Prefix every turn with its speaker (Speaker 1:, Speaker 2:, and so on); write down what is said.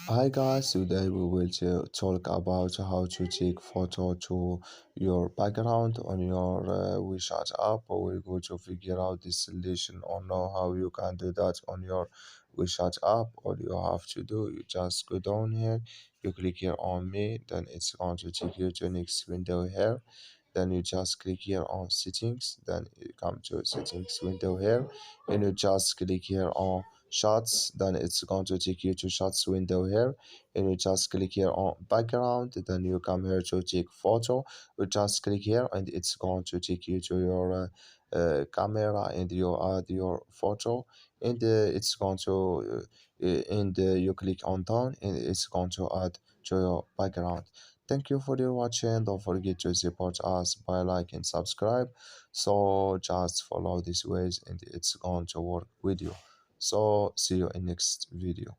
Speaker 1: Hi guys, today we will talk about how to take photo to your background on your WeChat app. Or we're going to figure out this solution or know how you can do that on your WeChat app. All you have to do, you just go down here, you click here on me, then it's going to take you to next window here. Then you just click here on settings, then you come to settings window here, and you just click here on shots, then it's going to take you to shots window here, and you just click here on background, then you come here to take photo, you just click here and it's going to take you to your camera, and you add your photo, and it's going to and you click on done, and it's going to add to your background. Thank you for your watching. Don't forget to support us by like and subscribe. So just follow these ways and it's going to work with you. So see you in next video.